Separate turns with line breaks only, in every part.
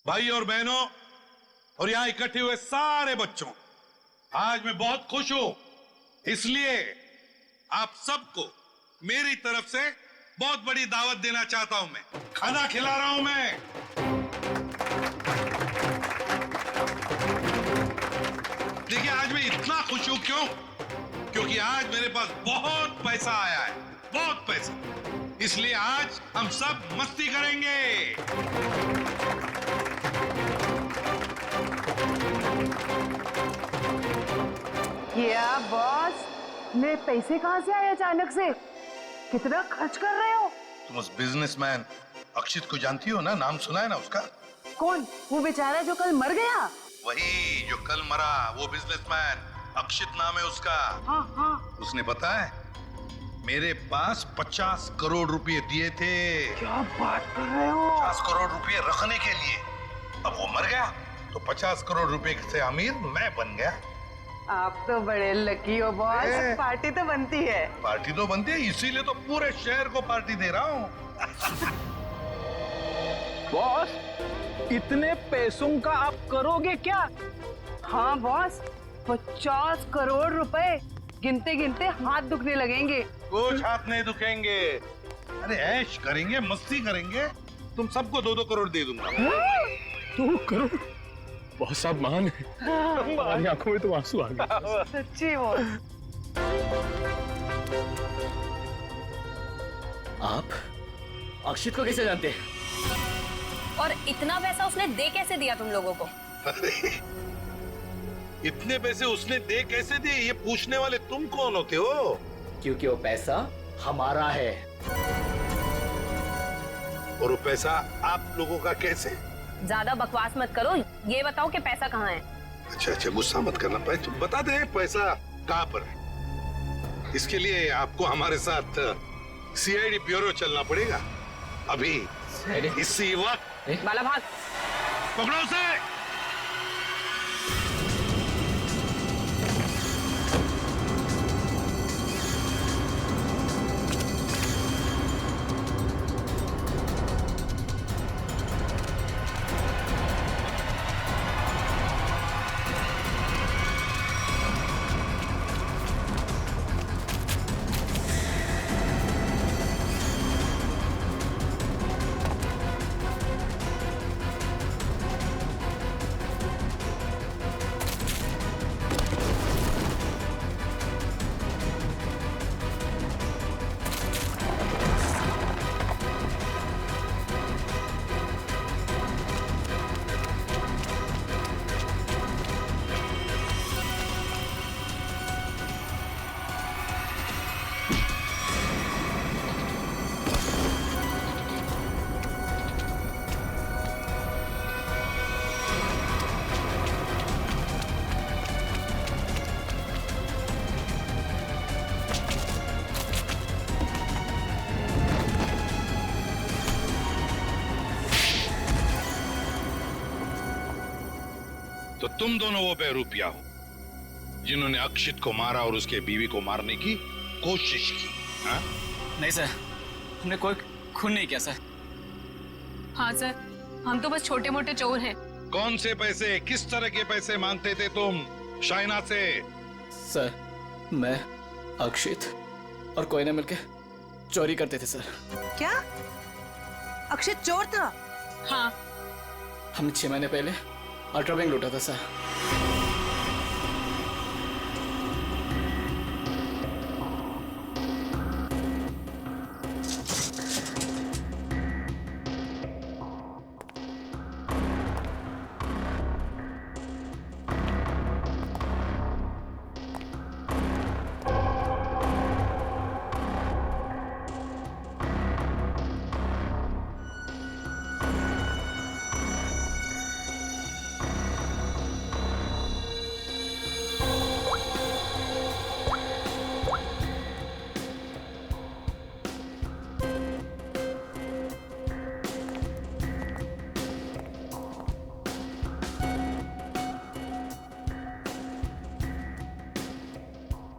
भाई और बहनों और यहाँ इकट्ठे हुए सारे बच्चों, आज मैं बहुत खुश हूं, इसलिए आप सबको मेरी तरफ से बहुत बड़ी दावत देना चाहता हूं। मैं खाना खिला रहा हूं। मैं देखिए, आज मैं इतना खुश हूं क्यों? क्योंकि आज मेरे पास बहुत पैसा आया है, बहुत पैसा। इसलिए आज हम सब मस्ती करेंगे।
क्या बॉस, ने पैसे कहाँ से आए अचानक से? कितना खर्च कर रहे हो?
तुम उस बिजनेसमैन अक्षित को जानती हो ना? नाम सुना है ना उसका?
कौन? वो बेचारा जो कल मर गया?
वही जो कल मरा, वो बिजनेसमैन अक्षित नाम है उसका।
हाँ।
उसने पता है मेरे पास 50 करोड़ रुपए दिए थे।
क्या बात कर रहे हो?
50 करोड़ रुपए रखने के लिए। अब वो मर गया तो 50 करोड़ रुपए से अमीर मैं बन गया।
आप तो बड़े लकी हो बॉस। पार्टी तो बनती है।
पार्टी तो बनती है, इसीलिए तो पूरे शहर को पार्टी दे रहा हूँ।
बॉस, इतने पैसों का आप करोगे क्या?
हाँ बॉस, 50 करोड़ रुपए गिनते गिनते हाथ दुखने लगेंगे।
कुछ हाथ नहीं दुखेंगे। अरे ऐश करेंगे, मस्ती करेंगे। तुम सबको 2-2 करोड़ दे दूंगा।
2 करोड़? बहुत साहब महान है। हमारी आंखों में तो आंसू आ गए।
सच्ची बॉस।
आप अक्षित को कैसे जानते हैं?
और इतना पैसा उसने दे कैसे दिया तुम लोगों को?
अरे इतने पैसे उसने दे कैसे दिए, ये पूछने वाले तुम कौन होते हो?
क्योंकि वो पैसा हमारा है।
और वो पैसा आप लोगों का कैसे?
ज्यादा बकवास मत करो, ये बताओ कि पैसा कहाँ है?
अच्छा, गुस्सा मत करना। तुम बता दे पैसा कहाँ पर है। इसके लिए आपको हमारे साथ सीआईडी ब्यूरो चलना पड़ेगा। अभी इसी वक्त।
बाला भाग।
पकड़ो उसे। तो तुम दोनों वो बेरूपिया हो जिन्होंने अक्षित को मारा और उसके बीवी को मारने की कोशिश की। हा?
नहीं सर, हमने कोई खून नहीं किया सर।
हाँ सर, हम तो बस छोटे मोटे चोर हैं।
कौन से पैसे, किस तरह के पैसे मांगते थे तुम शाइना से?
सर, मैं, अक्षित और कोई ना मिलके चोरी करते थे सर।
क्या? अक्षित चोर था?
हाँ।
हमने 6 महीने पहले अल्ट्रा बैंक लूटा था सर।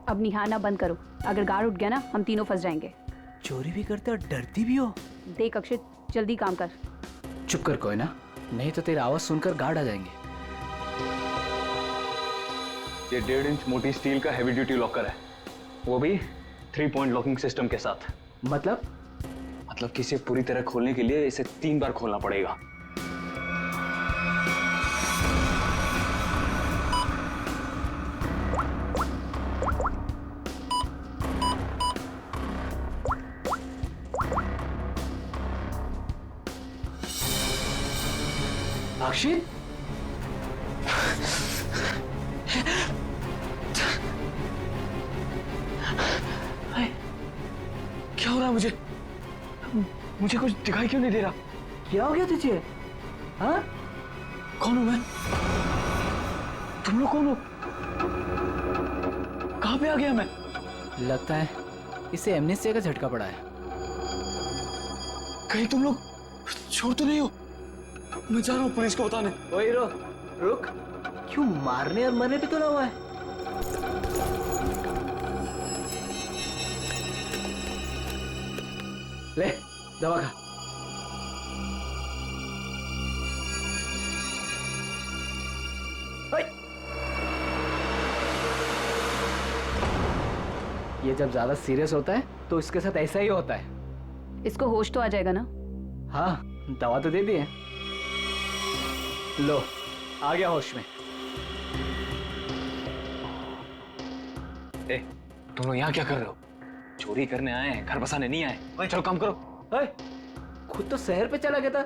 अब निहारना बंद करो, अगर गार्ड उठ गया ना हम तीनों फंस जाएंगे।
चोरी भी करते और डरती भी हो।
देख अक्षित, जल्दी काम कर।
चुप कर कोई ना, नहीं तो तेरी आवाज सुनकर गार्ड आ जाएंगे।
ये 1.5 इंच मोटी स्टील का हैवी ड्यूटी लॉकर है, वो भी 3 पॉइंट लॉकिंग सिस्टम के साथ।
मतलब
कि इसे पूरी तरह खोलने के लिए इसे 3 बार खोलना पड़ेगा।
अक्षित,
क्या हो रहा है मुझे कुछ दिखाई क्यों नहीं दे रहा?
क्या हो गया तुझे? हाँ?
कौन हूं मैं? तुम लोग कौन हो? कहां पे आ गया मैं?
लगता है इसे एमनेस्टिया का झटका पड़ा है।
कहीं तुम लोग छोड़ तो नहीं हो? मैं जा रहा हूँ पुलिस को बताने।
ओए रुक, क्यों मारने और मरने पे तुला हुआ है? ले दवा खा। ये जब ज्यादा सीरियस होता है तो इसके साथ ऐसा ही होता है।
इसको होश तो आ जाएगा ना?
हाँ, दवा तो दे दी है। लो, आ गया होश में।
ए, तुम लोग यहाँ क्या कर रहे हो? चोरी करने आए हैं, घर बसाने नहीं आए। ओए, चलो काम करो।
ओए, खुद तो शहर पे चला गया था,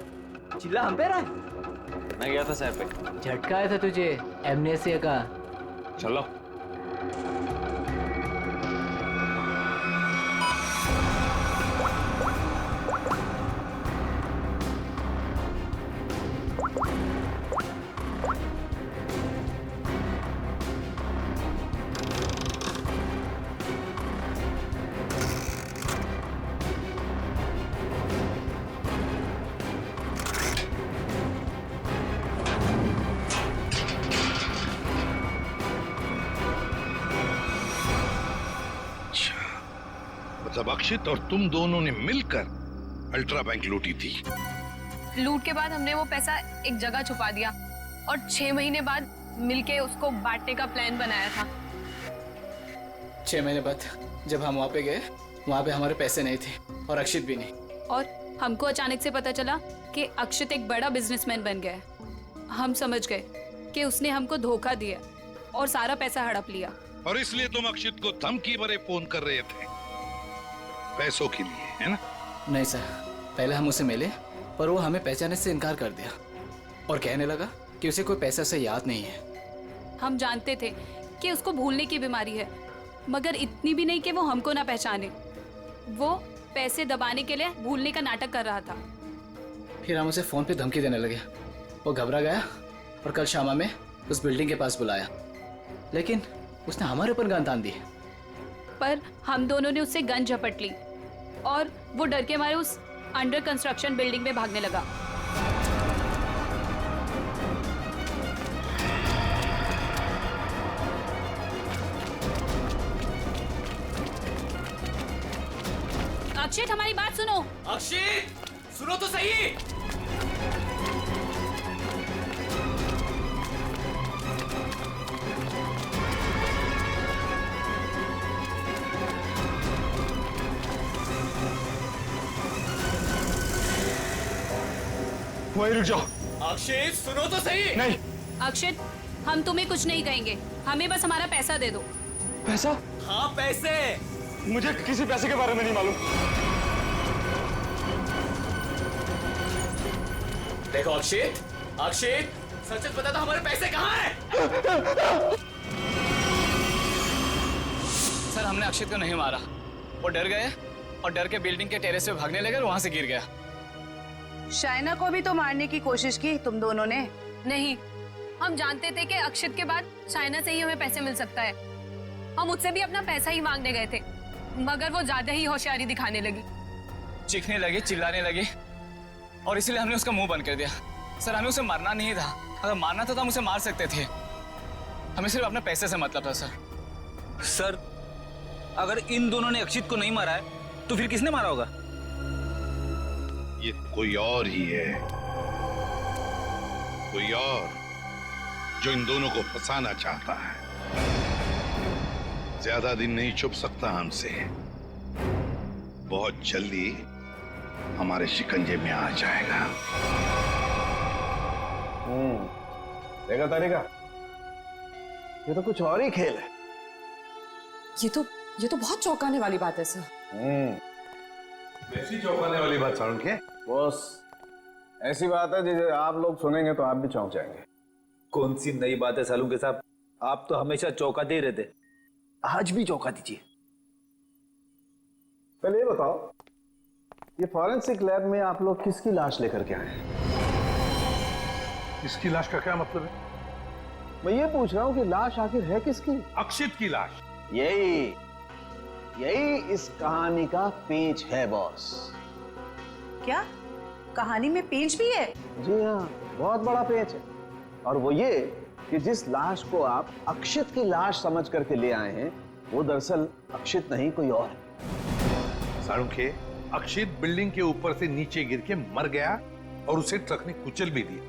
चिल्ला हम पे रहा है।
मैं गया था शहर पे।
झटका आया था तुझे एमनेस्टिया का।
चलो।
मतलब अक्षित और तुम दोनों ने मिलकर अल्ट्रा बैंक लूटी थी।
लूट के बाद हमने वो पैसा एक जगह छुपा दिया और 6 महीने बाद मिलके उसको बांटने का प्लान बनाया था।
6 महीने बाद जब हम वहाँ पे गए, वहाँ पे हमारे पैसे नहीं थे और अक्षित भी नहीं।
और हमको अचानक से पता चला कि अक्षित एक बड़ा बिजनेसमैन बन गया है। हम समझ गए कि उसने हमको धोखा दिया और सारा पैसा हड़प लिया।
और इसलिए तुम अक्षित को धमकी भरे फोन कर रहे थे पैसों के लिए, है ना?
नहीं सर, पहले हम उसे मिले पर वो हमें पहचानने से इनकार कर दिया और कहने लगा कि उसे कोई पैसा से याद नहीं है।
हम जानते थे कि उसको भूलने की बीमारी है, मगर इतनी भी नहीं कि वो हमको ना पहचाने। वो पैसे दबाने के लिए भूलने का नाटक कर रहा था।
फिर हम उसे फोन पे धमकी देने लगे। वो घबरा गया और कल शाम में उस बिल्डिंग के पास बुलाया, लेकिन उसने हमारे ऊपर गन तान दी।
पर हम दोनों ने उससे गन झपट ली और वो डर के मारे उस अंडर कंस्ट्रक्शन बिल्डिंग में भागने लगा। अक्षित, हमारी बात सुनो।
अक्षित, सुनो तो सही।
वहीं रुक जाओ।
अक्षित, सुनो तो सही।
नहीं।
अक्षित, हम तुम्हें कुछ नहीं कहेंगे, हमें बस हमारा पैसा दे दो।
पैसा?
हाँ, पैसे।
मुझे किसी पैसे के बारे में नहीं मालूम।
देखो अक्षित, सच सच बता दो, हमारे पैसे कहाँ हैं? सर, हमने अक्षित को नहीं मारा। वो डर गए और डर के बिल्डिंग के टेरेस पे भागने लगे और वहां से गिर गया।
शाइना को भी तो मारने की कोशिश की तुम दोनों ने।
नहीं, हम जानते थे कि अक्षित के बाद शाइना से ही हमें पैसे मिल सकता है। हम उससे भी अपना पैसा ही मांगने गए थे, मगर वो ज्यादा ही होशियारी दिखाने लगी।
चीखने लगी, चिल्लाने लगी और इसलिए हमने उसका मुंह बंद कर दिया। सर, हमें उसे मारना नहीं था। अगर मारना था तो हम उसे मार सकते थे। हमें सिर्फ अपने पैसे से मतलब था।
सर, अगर इन दोनों ने अक्षित को नहीं मारा है तो फिर किसने मारा होगा?
ये कोई और ही है। कोई और जो इन दोनों को फंसाना चाहता है। ज्यादा दिन नहीं छुप सकता हमसे, बहुत जल्दी हमारे शिकंजे में आ जाएगा।
देखा तारिका, ये तो कुछ और ही खेल है।
ये तो बहुत चौंकाने वाली बात है सर।
वैसी चौंकाने वाली बात सारुण के बॉस, ऐसी बात है जिसे आप लोग सुनेंगे तो आप भी चौंक जाएंगे।
कौन सी नई बात है सालू के साहब? आप तो हमेशा चौंकाते ही रहते, आज भी चौंका दीजिए।
पहले ये बताओ, ये फॉरेंसिक लैब में आप लोग किसकी लाश लेकर के आए हैं?
इसकी लाश का क्या मतलब है?
मैं ये पूछ रहा हूँ कि लाश आखिर है किसकी?
अक्षित की लाश।
यही इस कहानी का पेच है बॉस।
क्या कहानी में पेंच भी है?
जी हाँ, बहुत बड़ा पेच है। और वो ये कि जिस लाश को आप अक्षित की लाश समझ करके ले आए हैं, वो दरअसल अक्षित नहीं, कोई और है।
सारुखे, अक्षित बिल्डिंग के ऊपर से नीचे गिर के मर गया और उसे ट्रक ने कुचल भी दिया।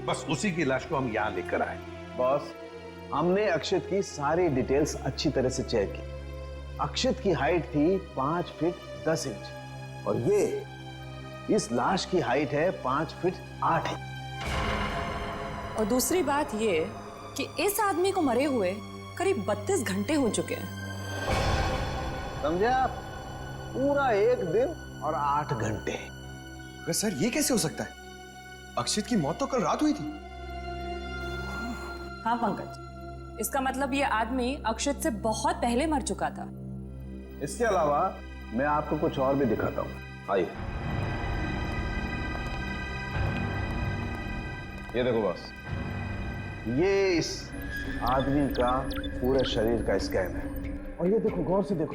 बस उसी की लाश को हम यहाँ लेकर आए।
बॉस, हमने अक्षित की सारी डिटेल्स अच्छी तरह से चेक की। अक्षित की हाइट थी 5 फीट 10 इंच और ये इस लाश की हाइट है 5 फीट 8 इंच।
और दूसरी बात ये कि इस आदमी को मरे हुए करीब 32 घंटे हो चुके हैं।
समझे आप? पूरा 1 दिन और 8 घंटे।
अगर सर ये कैसे हो सकता है? अक्षित की मौत तो कल रात हुई थी।
हाँ पंकज, इसका मतलब ये आदमी अक्षित से बहुत पहले मर चुका था।
इसके अलावा मैं आपको कुछ और भी दिखाता हूँ, आइए। ये देखो बॉस, ये इस आदमी का पूरे शरीर का स्कैन है। और ये देखो, गौर से देखो,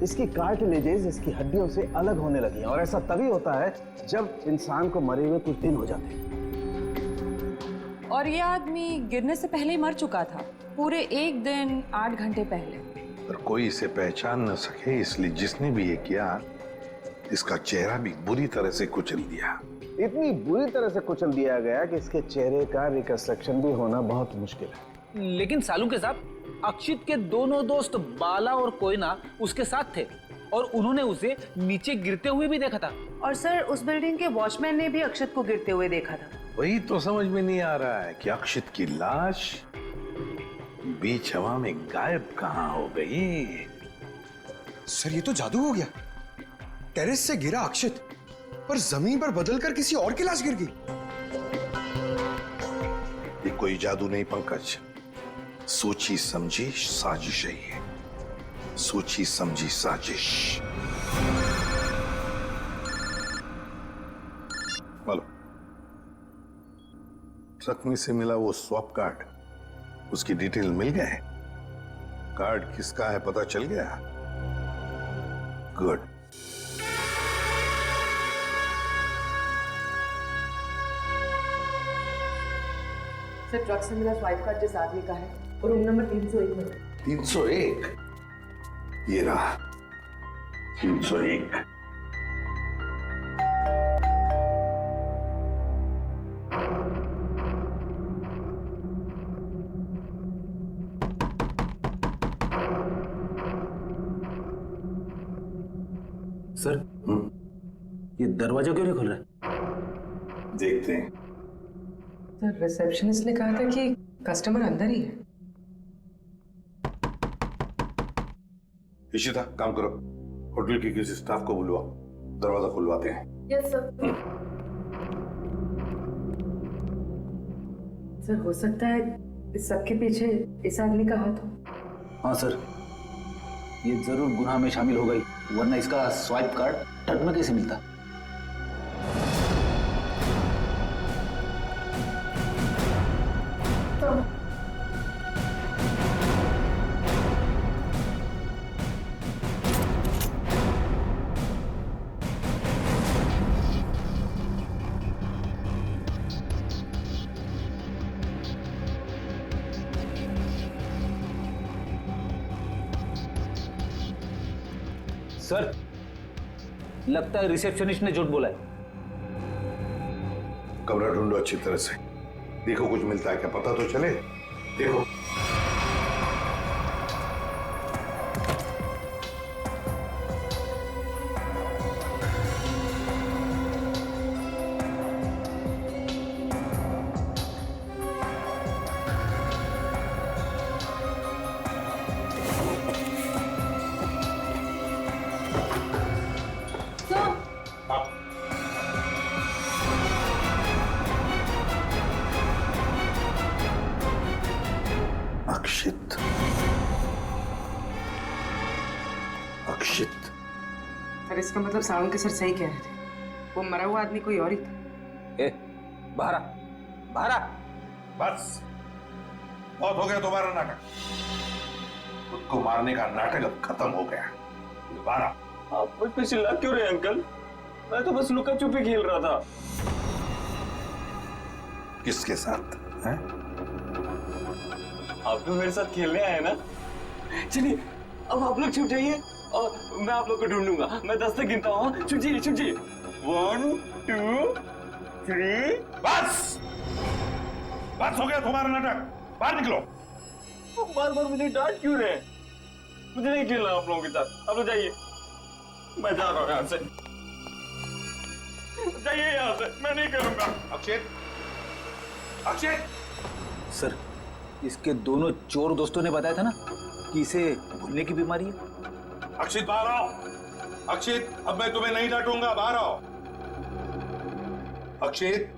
इसकी कार्टिलेजेस इसकी हड्डियों से अलग होने लगी हैं। और ऐसा तभी होता है जब इंसान को मरे हुए कुछ दिन हो जाते हैं।
और ये आदमी गिरने से पहले ही मर चुका था, पूरे 1 दिन 8 घंटे पहले।
पर कोई इसे पहचान न सके, इसलिए जिसने भी ये किया, इसका चेहरा भी बुरी तरह से कुचल दिया।
इतनी बुरी तरह से कुचल दिया गया कि इसके चेहरे का रिकंस्ट्रक्शन भी होना बहुत मुश्किल है।
लेकिन सालू के साहब, अक्षित के दोनों दोस्त बाला और कोयना उसके साथ थे और उन्होंने उसे नीचे गिरते हुए भी देखा था।
और सर, उस बिल्डिंग के वॉचमैन ने भी अक्षित को गिरते हुए देखा था।
वही तो समझ में नहीं आ रहा है कि अक्षित की लाश बीच हवा में गायब कहां हो गई।
सर ये तो जादू हो गया। टेरेस से गिरा अक्षित, पर जमीन पर बदलकर किसी और की लाश गिर गई।
ये कोई जादू नहीं पंकज, सोची समझी साजिश है ये, सोची समझी साजिश। बोलो, ट्रक में से मिला वो स्वैप कार्ड, उसकी डिटेल मिल गए? कार्ड किसका है पता चल गया? गुड।
सर, ट्रक से मिला स्वाइप कार्ड जिस आदमी का है और रूम नंबर 301 में।
301? ये रहा 301।
सर, ये दरवाजा क्यों नहीं खुल रहा है?
देखते हैं।
सर, रिसेप्शनिस्ट ने कहा था कि कस्टमर अंदर ही है।
इशिता, काम करो, होटल के किसी स्टाफ को बुलवाओ, दरवाजा खुलवाते हैं।
Yes sir. सर, हो सकता है इस सबके पीछे इस आदमी का हाथ हो।
हाँ सर, ये जरूर गुनाह में शामिल हो गई, वरना इसका स्वाइप कार्ड ट्रक में कैसे मिलता? सर, लगता है रिसेप्शनिस्ट ने झूठ बोला है।
कमरा ढूंढो अच्छी तरह से। देखो कुछ मिलता है क्या, पता तो चले। देखो अक्षित, अक्षित।
सर इसका मतलब सावंत के सर सही कह रहे थे, वो मरा हुआ आदमी कोई और ही था।
ए, बाहर आ, बाहर आ।
बस बहुत हो गया तुम्हारा नाटक। खुद को मारने का नाटक अब खत्म हो गया। दोबारा
आप मुझ पे चिल्ला क्यों रहे अंकल? मैं तो बस लुका छुपी खेल रहा था।
किसके साथ हैं?
आप तो मेरे साथ खेलने आए ना। चलिए अब आप लोग छुप जाइए और मैं आप लोग को ढूंढूंगा। मैं 10 तक गिनता हूँ। छुप जाइए, छुप जाइए। 1 2 3।
बस बस हो गया तुम्हारा नाटक, बाहर निकलो।
बार बार मुझे डांट क्यों रहे? मुझे नहीं खेलना आप लोगों के साथ। आप लोग जाइए, मैं जा रहा हूँ यहाँ से। जाइए यहाँ से, मैं नहीं खेलूंगा।
अक्षित, अक्षित।
सर, इसके दोनों चोर दोस्तों ने बताया था ना कि इसे भूलने की बीमारी है।
अक्षित बाहर आओ। अक्षित, अब मैं तुम्हें नहीं डांटूंगा, बाहर आओ। अक्षित,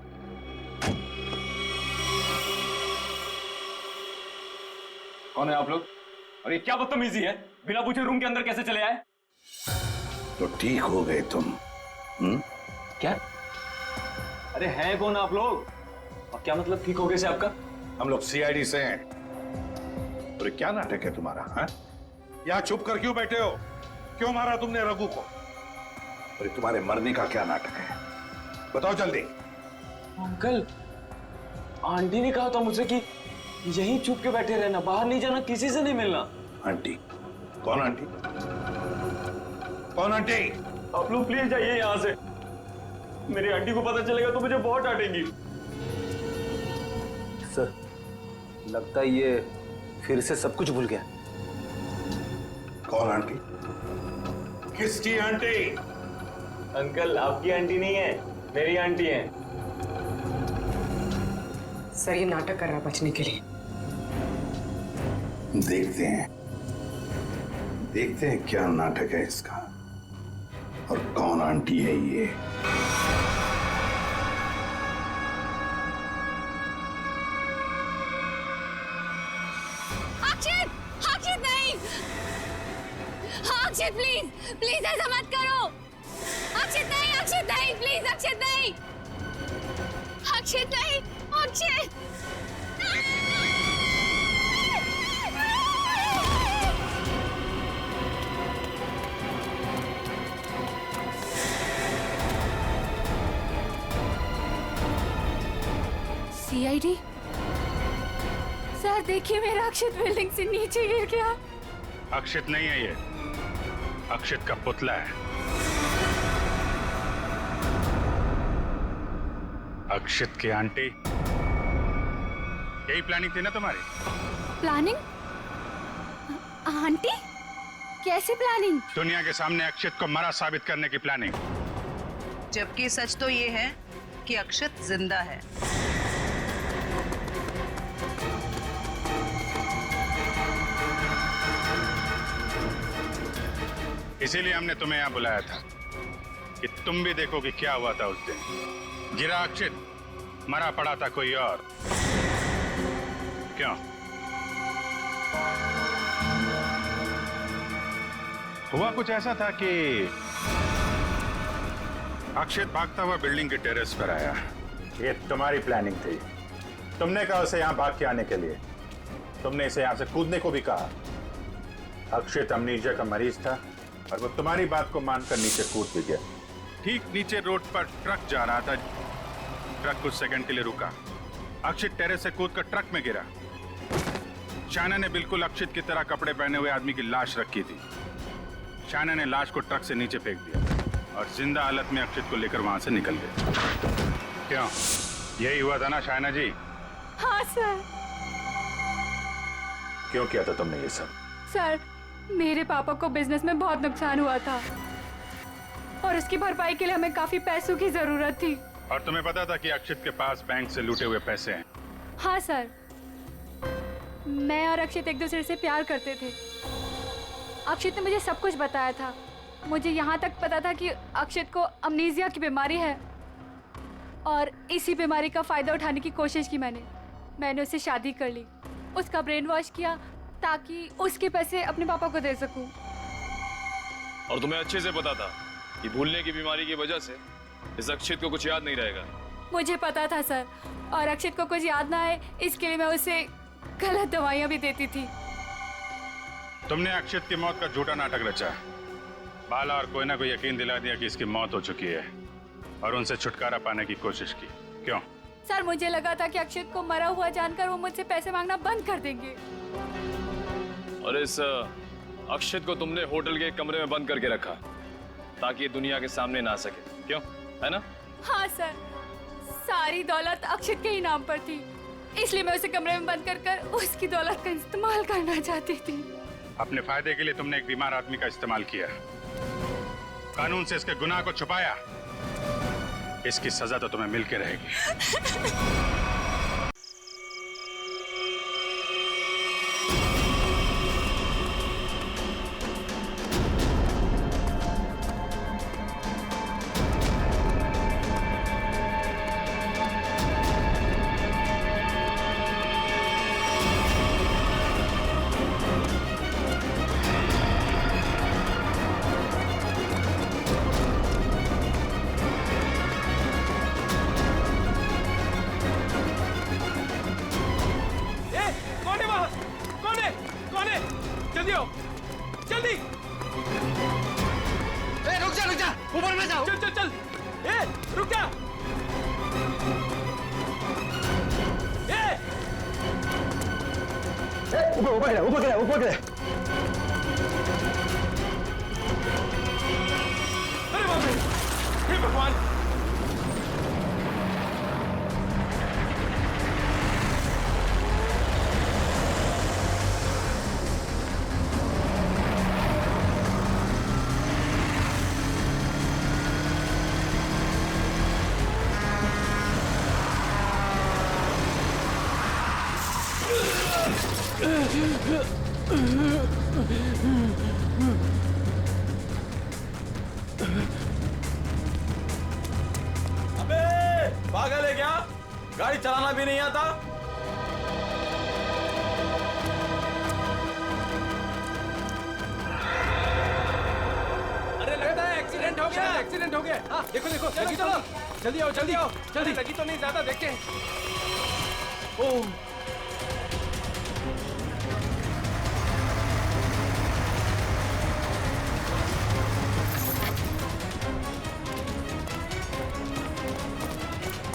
कौन है आप लोग? और ये क्या बदतमीजी है? बिना पूछे रूम के अंदर कैसे चले आए?
तो ठीक हो गए तुम।
क्या? अरे हैं कौन आप लोग? और क्या मतलब ठीक हो गए से आपका?
हम लोग सीआईडी से हैं। और क्या नाटक है तुम्हारा? हाँ? यहाँ छुप कर क्यों बैठे हो? क्यों मारा तुमने रघु को? और तुम्हारे मरने का क्या नाटक है? बताओ जल्दी।
अंकल, आंटी ने कहा था मुझसे कि यहीं छुप के बैठे रहना, बाहर नहीं जाना, किसी से नहीं मिलना।
आंटी? कौन आंटी? कौन आंटी?
आप लोग प्लीज जाइए यहाँ से। मेरी आंटी को पता चलेगा तो मुझे बहुत डांटेंगी।
सर, लगता है ये फिर से सब कुछ भूल गया।
कौन आंटी? किसकी आंटी?
अंकल, आपकी आंटी नहीं है, मेरी आंटी है।
सर ये नाटक कर रहा है बचने के लिए।
देखते हैं क्या नाटक है इसका और कौन आंटी है ये।
अक्षित, अक्षित नहीं। अक्षित प्लीज, प्लीज ऐसा मत करो। अक्षित नहीं, अक्षित नहीं, प्लीज अक्षित नहीं, अक्षित नहीं, अक्षित। सीआईडी सर, देखिए मेरा अक्षित बिल्डिंग से नीचे गिर गया।
अक्षित नहीं है ये, अक्षित का पुतला है। अक्षित की आंटी, यही प्लानिंग थी ना तुम्हारी?
प्लानिंग? आंटी? कैसे प्लानिंग?
दुनिया के सामने अक्षित को मरा साबित करने की प्लानिंग।
जबकि सच तो ये है कि अक्षित जिंदा है।
इसीलिए हमने तुम्हें यहां बुलाया था कि तुम भी देखो कि क्या हुआ था उस दिन। गिरा अक्षित, मरा पड़ा था कोई और। क्यों? हुआ कुछ ऐसा था कि अक्षित भागता हुआ बिल्डिंग के टेरेस पर आया। ये तुम्हारी प्लानिंग थी। तुमने कहा उसे यहां भाग के आने के लिए। तुमने इसे यहां से कूदने को भी कहा। अक्षित अमनीजिया का मरीज था और वो तुम्हारी बात को मानकर नीचे कूद भी गया। ठीक नीचे रोड पर ट्रक जा रहा था। ट्रक कुछ सेकंड के लिए रुका। अक्षित टेरेस से कूदकर ट्रक में गिरा। शायना ने बिल्कुल अक्षित की तरह कपड़े पहने हुए आदमी की लाश रखी थी। शायना ने लाश को ट्रक से नीचे फेंक दिया और जिंदा हालत में अक्षित को लेकर वहां से निकल गए। क्यों? यही हुआ था ना शायना जी?
हाँ सर।
क्यों किया था तुमने ये सब?
सर, मेरे पापा को बिजनेस में बहुत नुकसान हुआ था और उसकी भरपाई के लिए हमें काफी पैसों की जरूरत थी।
और तुम्हें पता था कि अक्षित के पास बैंक से लूटे हुए पैसे हैं?
हाँ सर, मैं और अक्षित एक दूसरे से प्यार करते थे। अक्षित ने मुझे सब कुछ बताया था। मुझे यहाँ तक पता था कि अक्षित को अमनीजिया की बीमारी है और इसी बीमारी का फायदा उठाने की कोशिश की मैंने उससे शादी कर ली, उसका ब्रेन वॉश किया ताकि उसके पैसे अपने पापा को दे सकूं।
और तुम्हें अच्छे से पता था कि भूलने की बीमारी की वजह से इस अक्षित को कुछ याद नहीं रहेगा।
मुझे पता था सर, और अक्षित को कुछ याद ना आए इसके लिए मैं उसे गलत दवाइयाँ भी देती थी।
तुमने अक्षित की मौत का झूठा नाटक रचा। बाला और कोयना को यकीन दिला दिया कि इसकी मौत हो चुकी है और उनसे छुटकारा पाने की कोशिश की। क्यों?
सर, मुझे लगा था कि अक्षित को मरा हुआ जानकर वो मुझसे पैसे मांगना बंद कर देंगे।
और इस अक्षित को तुमने होटल के कमरे में बंद करके रखा ताकि ये दुनिया के सामने ना आ सके, क्यों? है ना?
हाँ सर, सारी दौलत अक्षित के ही नाम पर थी, इसलिए मैं उसे कमरे में बंद कर उसकी दौलत का इस्तेमाल करना चाहती थी।
अपने फायदे के लिए तुमने एक बीमार आदमी का इस्तेमाल किया, कानून से इसके गुनाह को छुपाया। इसकी सजा तो तुम्हें मिल के रहेगी।
ऊपर गिरा।
अरे बाप रे, हे भगवान!
अबे पागल है क्या? गाड़ी चलाना भी नहीं आता?
अरे लगता है एक्सीडेंट हो गया। एक्सीडेंट हो गया। हाँ, देखो देखो, लगी तो नहीं? जल्दी आओ, जल्दी आओ, जल्दी। लगी तो नहीं ज्यादा, देख के। ओह,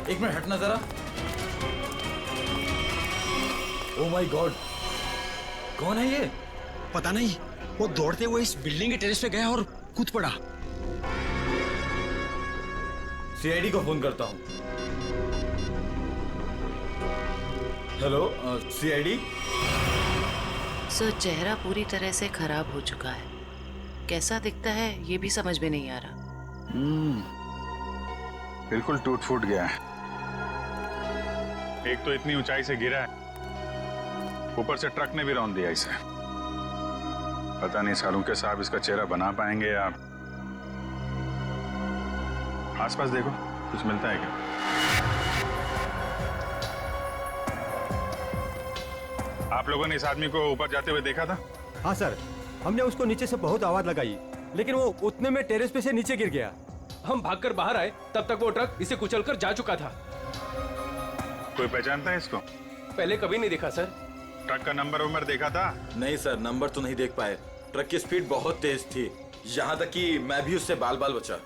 एक मिनट हटना जरा। ओह माय गॉड, कौन है ये?
पता नहीं, वो दौड़ते हुए इस बिल्डिंग के टेरेस पे गया और कूद पड़ा।
सीआईडी को फोन करता हूँ। Hello, CID.
सर, चेहरा पूरी तरह से खराब हो चुका है। कैसा दिखता है ये भी समझ में नहीं आ रहा।
बिल्कुल टूट फूट गया है। एक तो इतनी ऊंचाई से गिरा है, ऊपर से ट्रक ने भी रौंद दिया इसे। पता नहीं सालूके साहब इसका चेहरा बना पाएंगे या। आसपास देखो, कुछ मिलता है क्या? आप लोगों ने इस आदमी को ऊपर जाते हुए देखा था?
हाँ सर, हमने उसको नीचे से बहुत आवाज लगाई, लेकिन वो उतने में टेरेस पे से नीचे गिर गया।
हम भागकर बाहर आए, तब तक वो ट्रक इसे कुचलकर जा चुका था।
कोई पहचानता है इसको?
पहले कभी नहीं देखा सर।
ट्रक का नंबर देखा था?
नहीं सर, नंबर तो नहीं देख पाए। ट्रक की स्पीड बहुत तेज थी, यहाँ तक कि मैं भी उससे बाल बाल बचा।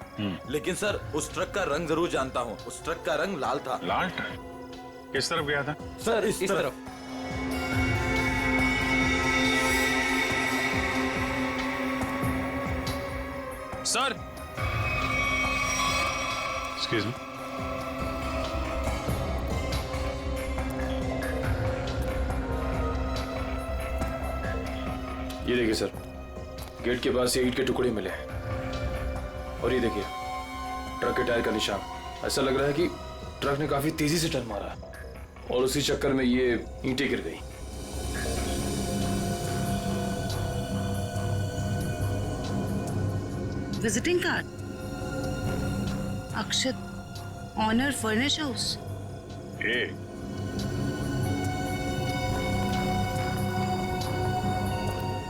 लेकिन सर, उस ट्रक का रंग जरूर जानता हूँ। उस ट्रक का रंग लाल था।
लाल ट्रक? किस तरफ गया था?
सर, इस तरफ।
Sir,
excuse me.
ये देखिए सर, गेट के पास ये ईंट के टुकड़े मिले हैं। और ये देखिए ट्रक के टायर का निशान। ऐसा लग रहा है कि ट्रक ने काफी तेजी से टर्न मारा और उसी चक्कर में ये ईंटें गिर गई।
Visiting card, Akshat, owner furnish house.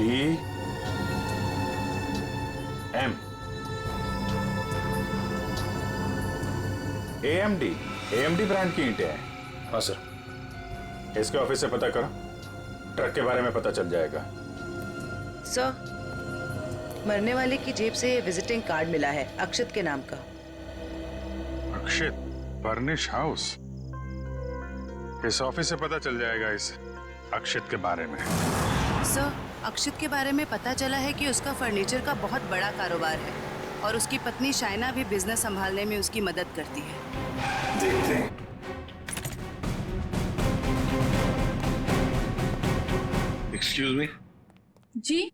DM AMD brand की ईंटें हैं।
हाँ सर।
इसके ऑफिस से पता करो, ट्रक के बारे में पता चल जाएगा।
सर, मरने वाले की जेब से विजिटिंग कार्ड मिला है अक्षत के नाम का।
अक्षित फर्निश हाउस, इस ऑफिस से पता चल जाएगा इस अक्षित के बारे में।
सर, अक्षित के बारे में पता चला है कि उसका फर्नीचर का बहुत बड़ा कारोबार है और उसकी पत्नी शाइना भी बिजनेस संभालने में उसकी मदद करती है।
देखते हैं। Excuse me.
जी,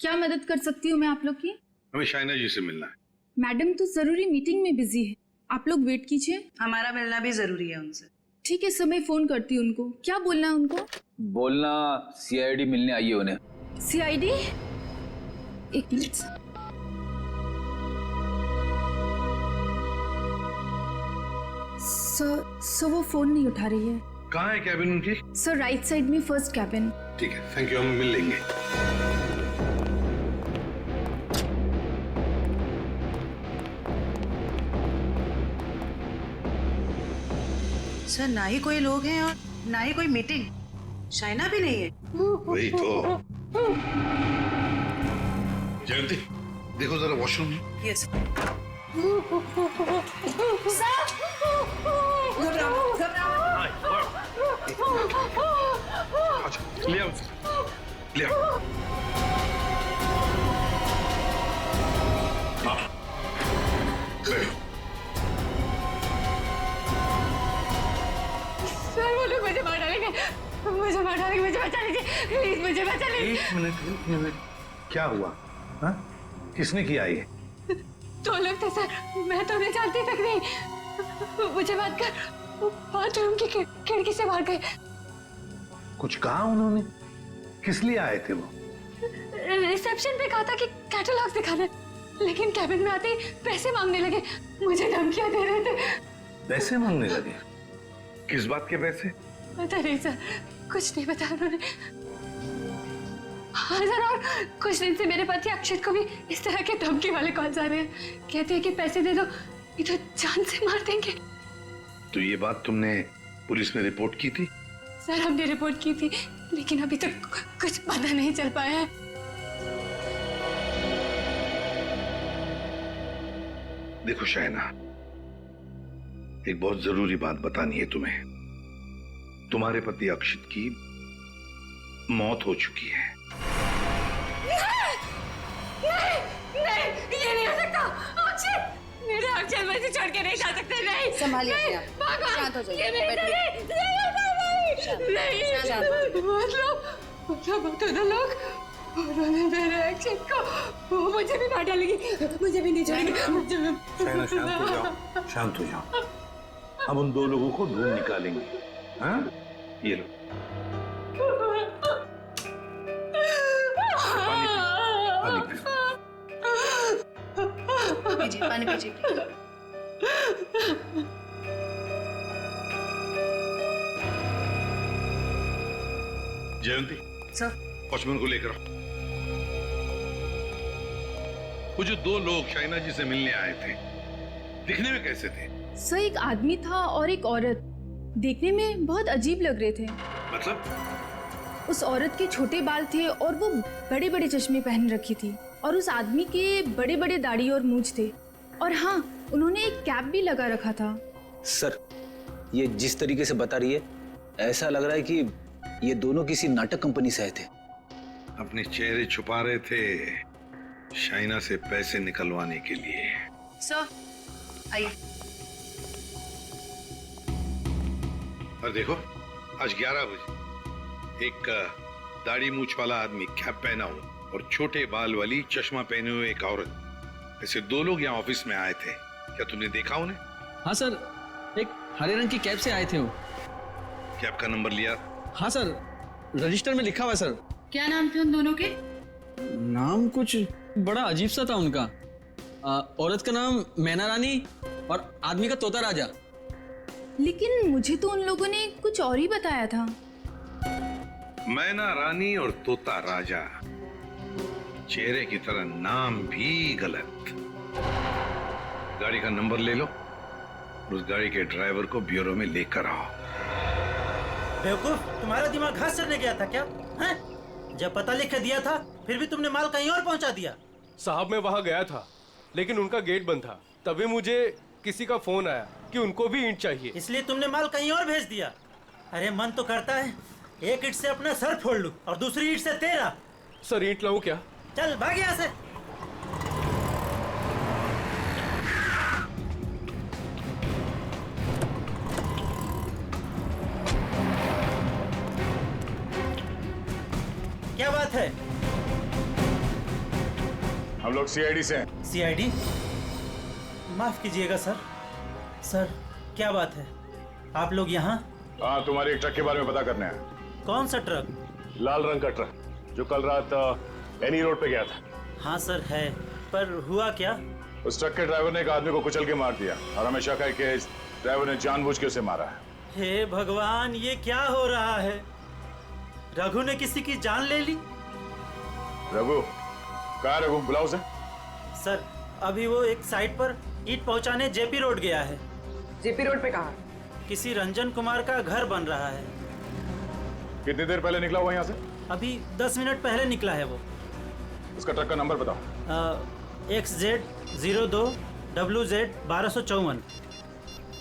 क्या मदद कर सकती हूँ मैं आप लोग की?
हमें शाइना जी से मिलना है।
मैडम तो जरूरी मीटिंग में बिजी है, आप लोग वेट कीजिए।
हमारा मिलना भी जरूरी है उनसे।
ठीक है सर, मैं फोन करती हूँ उनको। क्या बोलना है उनको?
बोलना CID मिलने आई है उन्हें।
CID? एक मिनट। सर वो फोन नहीं उठा रही है।
कहाँ है कैबिन उनकी?
सर राइट साइड में फर्स्ट कैबिन।
ठीक है, थैंक यू, हम मिल लेंगे।
सर, ना ही कोई लोग हैं और ना ही कोई मीटिंग। शाइना भी नहीं है।
वही तो। जयंती, देखो जरा वॉशरूम।
यस।
ले आओ, ले आओ। हाँ, बैठो।
सर वो लोग मुझे मार डालेंगे, मुझे मार डालेंगे, मुझे बचा लीजिए प्लीज, मुझे बचा लीजिए।
एक मिनट, क्या हुआ? हाँ? किसने किया ये?
दो लोग थे सर, मैं तो उन्हें जानती तक नहीं। मुझे बात कर बाथरूम की खिड़की से मार गए।
कुछ कहा उन्होंने? किस लिए आए थे वो?
रिसेप्शन पे कहा था कि कैटलॉग दिखाना, लेकिन कैबिन में आते ही पैसे मांगने लगे, मुझे धमकियां दे रहे थे।
पैसे मांगने लगे? किस बात के पैसे?
पता नहीं सर, कुछ नहीं बताया उन्होंने। हाँ सर, और कुछ दिन से मेरे पति अक्षित को भी इस तरह के धमकी वाले कॉल्स आ रहे हैं। कहते हैं कि पैसे दे दो, ये तो जान से मार देंगे।
तो ये बात तुमने पुलिस में रिपोर्ट की थी?
सर हमने रिपोर्ट की थी, लेकिन अभी तक कुछ पता नहीं चल पाया है।
देखो शाइना, एक बहुत जरूरी बात बतानी है तुम्हें। तुम्हारे पति अक्षित की मौत हो चुकी है।
नहीं, ये नहीं हो सकता। अक्षित, मेरे अक्षित मुझे छोड़ के नहीं जा सकते। नहीं,
संभालिए
नहीं,
अपने आप।
भागो।
शांत हो जाइए,
ये मेरे
बैठिए।
नहीं, मतलब दोनों लोग, उन्होंने मेरे अक्षित को, वो मुझे भी मार डालेगी, मुझे भी नहीं छोड़ेगी।
शाइना शांत हो जाओ, शांत हो जाओ। हम उन दो लोगों को ढूंढ निकालेंगे। हाँ? ये लो। पानी पियो।
पीजिए, पानी पीजिए।
जयंती,
सर,
वॉचमैन को लेकर आओ। वो जो दो लोग शाइना जी से मिलने आए थे, दिखने में कैसे थे?
सर एक आदमी था और एक औरत, देखने में बहुत अजीब लग रहे थे।
मतलब?
उस औरत के छोटे बाल थे और वो बड़े बड़े चश्मे पहन रखी थी, और उस आदमी के बड़े बड़े दाढ़ी और मूंछ थे, और हाँ, उन्होंने एक कैप भी लगा रखा था।
सर, ये जिस तरीके से बता रही है, ऐसा लग रहा है कि ये दोनों किसी नाटक कंपनी से आए थे।
अपने चेहरे छुपा रहे थे शाइना से पैसे निकलवाने के लिए।
सर, आइए।
और देखो, आज 11 बजे एक दाढ़ी मूंछ वाला आदमी कैप पहना हुआ और छोटे बाल वाली चश्मा पहने हुए एक औरत, ऐसे 2 लोग यहाँ ऑफिस में आए थे। क्या तुमने देखा उन्हें?
हाँ सर, एक हरे रंग की कैब से आए थे वो।
कैब का नंबर लिया?
हाँ सर, रजिस्टर में लिखा हुआ है सर।
क्या नाम थे उन दोनों के?
नाम कुछ बड़ा अजीब सा था उनका। औरत का नाम मैना रानी और आदमी का तोता राजा।
लेकिन मुझे तो उन लोगों ने कुछ और ही बताया था।
मैना रानी और तोता राजा, चेहरे की तरह नाम भी गलत। गाड़ी का नंबर ले लो, उस गाड़ी के ड्राइवर को ब्यूरो में लेकर आओ।
बेवकूफ, तुम्हारा दिमाग घास चढ़ने गया था क्या? हैं? जब पता लिख के दिया था फिर भी तुमने माल कहीं और पहुंचा दिया।
साहब मैं वहाँ गया था लेकिन उनका गेट बंद था, तभी मुझे किसी का फोन आया कि उनको भी ईंट चाहिए,
इसलिए तुमने माल कहीं और भेज दिया। अरे मन तो करता है एक ईंट से अपना सर फोड़ लूं और दूसरी ईंट से तेरा।
सर ईंट लाऊं क्या?
चल भाग यहाँ से। क्या बात है?
हम लोग सीआईडी से हैं।
सीआईडी? माफ कीजिएगा सर। सर क्या बात है, आप लोग यहाँ?
हाँ, तुम्हारे एक ट्रक के बारे में पता करने आए।
कौन सा ट्रक?
लाल रंग का ट्रक जो कल रात एनी रोड पे गया था।
हाँ सर है, पर हुआ क्या?
उस ट्रक के ड्राइवर ने एक आदमी को कुचल के मार दिया और हमें शक है कि ड्राइवर ने जानबूझ के उसे मारा है।
हे भगवान, ये क्या हो रहा है? रघु ने किसी की जान ले ली?
रघु? कहाँ रघु? बुलाओ उसे।
सर अभी वो एक साइट पर ईंट पहुंचाने जेपी रोड गया है।
जेपी रोड पे कहाँ?
किसी रंजन कुमार का घर बन रहा है।
कितनी देर पहले निकला हुआ यहाँ से?
अभी 10 मिनट पहले निकला है वो।
उसका ट्रक का नंबर बताओ।
XZ02 WZ 1254।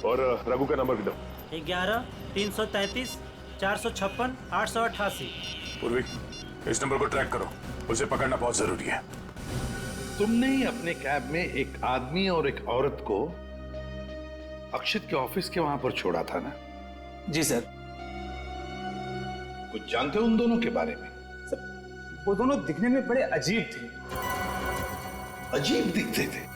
और रघु का नंबर भी दो।
11 333 456 888।
पूर्वी, इस नंबर को ट्रैक करो, उसे पकड़ना बहुत जरूरी है।
तुमने ही अपने कैब में एक आदमी और एक औरत को अक्षित के ऑफिस के वहां पर छोड़ा था ना?
जी सर।
कुछ जानते हो उन दोनों के बारे में?
वो दोनों दिखने में बड़े अजीब थे।
अजीब दिखते थे?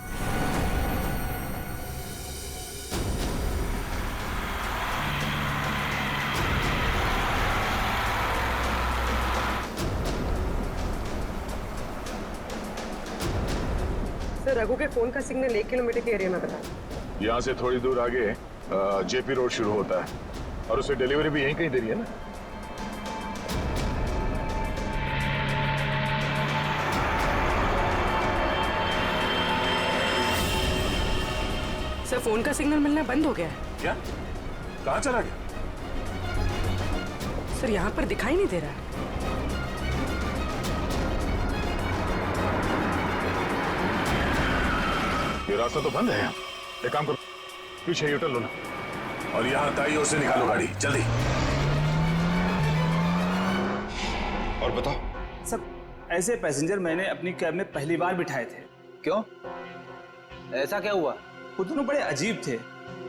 सर रघु के फोन का सिग्नल 1 किलोमीटर के एरिया में बता।
यहाँ से थोड़ी दूर आगे जेपी रोड शुरू होता है और उसे डिलीवरी भी यहीं कहीं दे रही है ना?
सर फोन का सिग्नल मिलना बंद हो गया है।
क्या? कहाँ चला गया?
सर यहाँ पर दिखाई नहीं दे रहा है।
ये रास्ता तो बंद है यहाँ। एक काम करो, पीछे यूटर्न लो ना और यहाँ दाईं ओर से निकालो गाड़ी, जल्दी।
और बताओ।
सब ऐसे पैसेंजर मैंने अपनी कैब में पहली बार बिठाए थे।
क्यों? ऐसा क्या हुआ?
वो दोनों बड़े अजीब थे,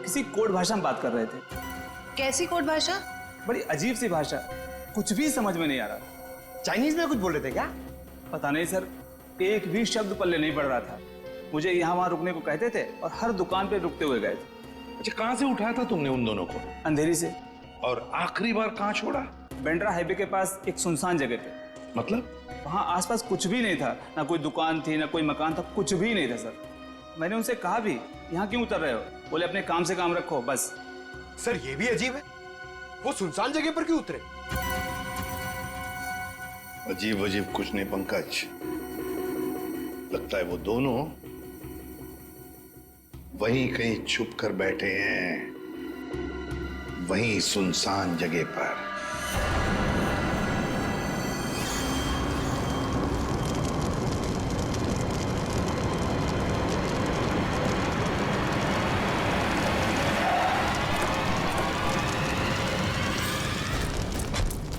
किसी कोड भाषा में बात कर रहे थे।
कैसी कोड भाषा?
बड़ी अजीब सी भाषा, कुछ भी समझ में नहीं आ रहा।
चाइनीज में कुछ बोल रहे थे क्या?
पता नहीं सर, एक भी शब्द पल्ले नहीं पड़ रहा था। मुझे यहाँ वहाँ रुकने को कहते थे और हर दुकान पे रुकते हुए गए थे।
अच्छा, कहाँ से उठाया था तुमने उन दोनों को?
अंधेरी से।
और आखिरी बार कहाँ छोड़ा?
बेंड्रा हाईवे के पास एक सुनसान जगह पे।
मतलब?
वहाँ आसपास कुछ भी नहीं था, ना कोई दुकान थी ना कोई मकान था, कुछ भी नहीं था सर। मैंने उनसे कहा भी, यहाँ क्यों उतर रहे हो? बोले अपने काम से काम रखो बस।
सर ये भी अजीब है, वो सुनसान जगह पर क्यों उतरे?
अजीब अजीब कुछ नहीं पंकज, लगता है वो दोनों वहीं कहीं छुप कर बैठे हैं, वहीं सुनसान जगह पर।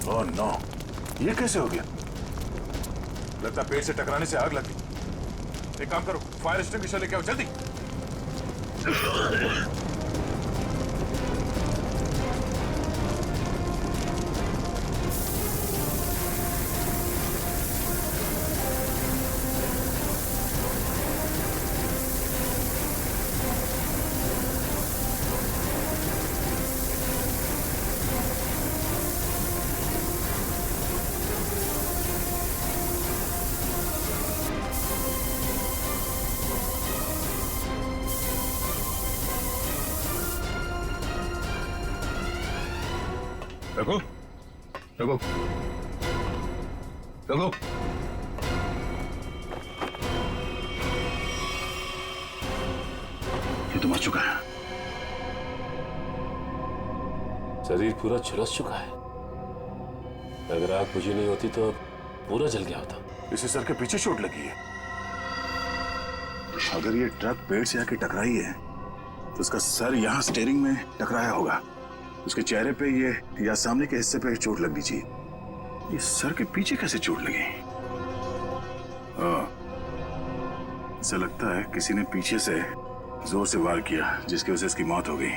ओह नो, ये कैसे हो गया? लगता पेड़ से टकराने से आग लग गई। एक काम करो, फायर एक्सटिंग्विशर लेके आओ जल्दी। रघु, रघु, रघु। ये तो मर चुका है।
शरीर पूरा झुलस चुका है। अगर आग बुझी नहीं होती तो पूरा जल गया होता।
इसे सर के पीछे चोट लगी है। अगर ये ट्रक पेड़ से आके टकराई है तो उसका सर यहाँ स्टीयरिंग में टकराया होगा। उसके चेहरे पे ये या सामने के हिस्से पे चोट लगनी चाहिए। ये सर के पीछे कैसे चोट लगी? ऐसा लगता है किसी ने पीछे से जोर से वार किया जिसकी वजह से इसकी मौत हो गई।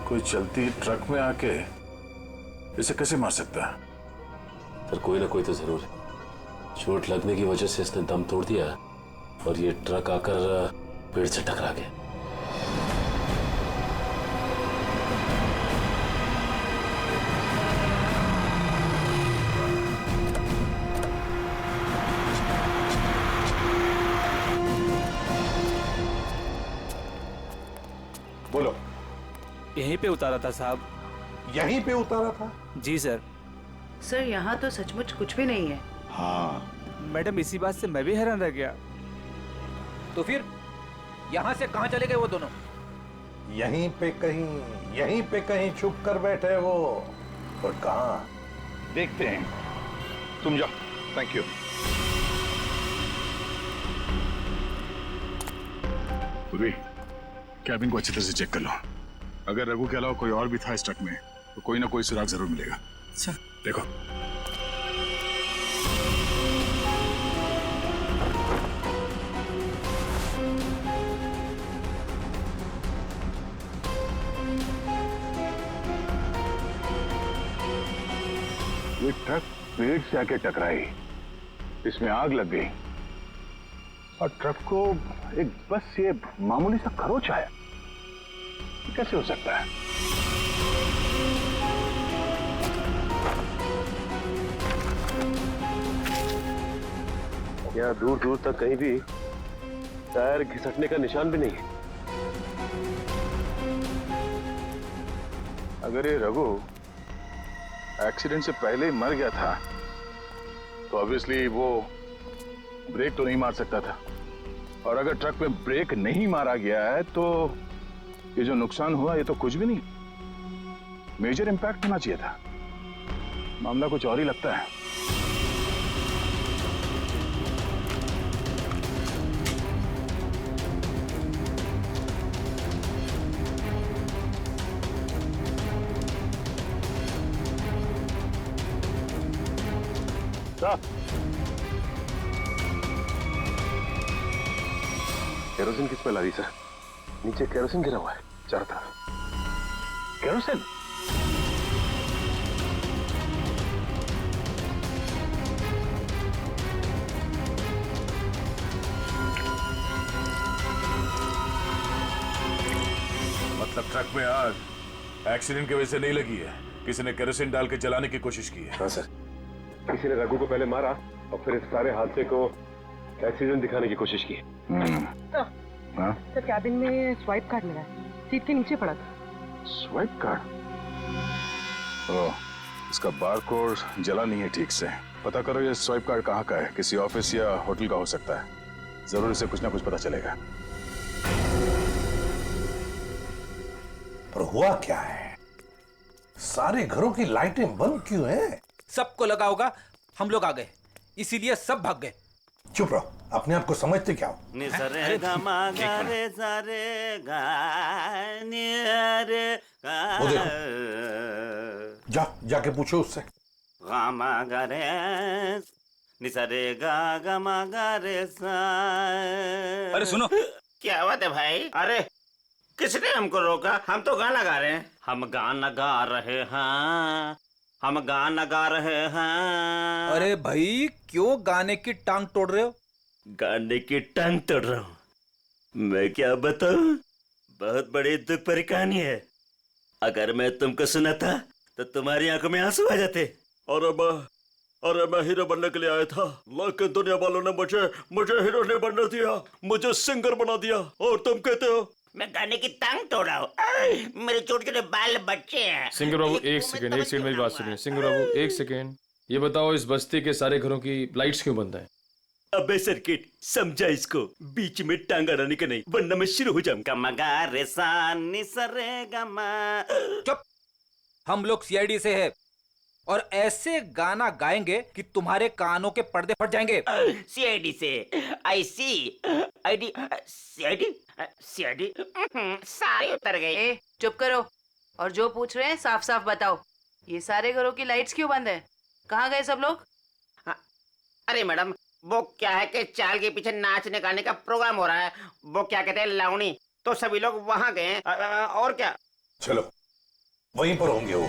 कोई चलती ट्रक में आके इसे कैसे मार सकता है?
पर कोई ना कोई तो जरूर है। चोट लगने की वजह से इसने दम तोड़ दिया और ये ट्रक आकर पेड़ से टकरा गया।
बोलो।
यहीं पे उतारा था साहब।
यहीं पे उतारा था?
जी सर।
सर यहाँ तो सचमुच कुछ भी नहीं है।
हाँ मैडम, इसी बात से मैं भी हैरान रह गया।
तो फिर यहाँ से कहाँ चले गए वो दोनों? यहीं पे कहीं छुप कर बैठे वो। और कहाँ?
देखते हैं। तुम जाओ। Thank you. पूर्वी, कैबिन को अच्छी तरह से चेक कर लो। अगर रघु के अलावा कोई और भी था इस ट्रक में तो कोई ना कोई सुराग जरूर मिलेगा।
अच्छा
देखो। ये ट्रक पेड़ से आके टकराई, इसमें आग लग गई और ट्रक को एक बस ये मामूली सा खरोच आया। कैसे हो सकता है?
यहाँ दूर दूर तक कहीं भी टायर घिसटने का निशान भी नहीं है।
अगर ये रघु एक्सीडेंट से पहले ही मर गया था तो ऑब्वियसली वो ब्रेक तो नहीं मार सकता था। और अगर ट्रक में ब्रेक नहीं मारा गया है तो ये जो नुकसान हुआ ये तो कुछ भी नहीं, मेजर इंपैक्ट होना चाहिए था। मामला कुछ और ही लगता है।
केरोसिन की स्मेल आ रही सर। नीचे केरोसिन गिरा हुआ है चारों तरफ। केरोसिन?
मतलब ट्रक में आग एक्सीडेंट की वजह से नहीं लगी है, किसी ने केरोसिन डाल के जलाने की कोशिश की है।
हाँ सर, किसी ने रघु को पहले मारा और फिर इस सारे हादसे को एक्सीडेंट दिखाने की कोशिश की।
हाँ?
तो कैबिन में स्वाइप कार्ड मिला है, सीट के नीचे पड़ा था।
Swipe card? ओह, इसका बारकोड जला नहीं है ठीक से। पता करो ये स्वाइप कार्ड कहाँ का है, किसी ऑफिस या होटल का हो सकता है। जरूर इसे कुछ ना कुछ पता चलेगा।
पर हुआ क्या है? सारे घरों की लाइटें बंद क्यों हैं?
सबको लगा होगा हम लोग आ गए, इसीलिए सब भाग गए।
चुप रहो, अपने आप को समझते क्या हो? वो देखो, जाके पूछो उससे।
अरे सुनो,
क्या बात है भाई? अरे किसने हमको रोका? हम तो गाना गा रहे हैं। हम गाना गा रहे हैं, हम गाना गा रहे हैं।
अरे भाई क्यों गाने की टांग तोड़ रहे हो?
गाने की टांग तोड़ रहा हूँ? मैं क्या बताऊं? बहुत बड़ी दुख भरी कहानी है। अगर मैं तुमको सुनाता तो तुम्हारी आंखों में आंसू आ जाते।
अरे मैं हीरो बनने के लिए आया था, लेकिन दुनिया वालों ने मुझे हीरो नहीं बनने दिया, मुझे सिंगर बना दिया। और तुम कहते हो
मैं गाने की टांग तोड़ा हूँ। मेरे छोटे छोटे बाल बच्चे हैं।
सिंगर बाबू एक सेकंड मेरी बात सुनिए। सिंगर बाबू एक सेकंड, ये बताओ इस बस्ती के सारे घरों की लाइट्स क्यों बंद है?
अबे सर्किट, समझा इसको, बीच में टांग अड़ाने का नहीं, वरना मैं शुरू हो जाऊंगा। मगा रे सा नि सा रे गा मा।
चुप। हम लोग सीआईडी से हैं और ऐसे गाना गाएंगे कि तुम्हारे कानों के पर्दे फट जाएंगे।
सीआईडी से? आई सी आईडी सीआईडी सीआईडी सारे उतर गए।
ए, चुप करो और जो पूछ रहे हैं साफ साफ बताओ। ये सारे घरों की लाइट्स क्यों बंद है? कहाँ गए सब लोग?
अरे मैडम, वो क्या है कि चाल के पीछे नाचने गाने का प्रोग्राम हो रहा है, वो क्या कहते हैं लावणी, तो सभी लोग वहां गए। और क्या?
चलो वहीं पर होंगे वो।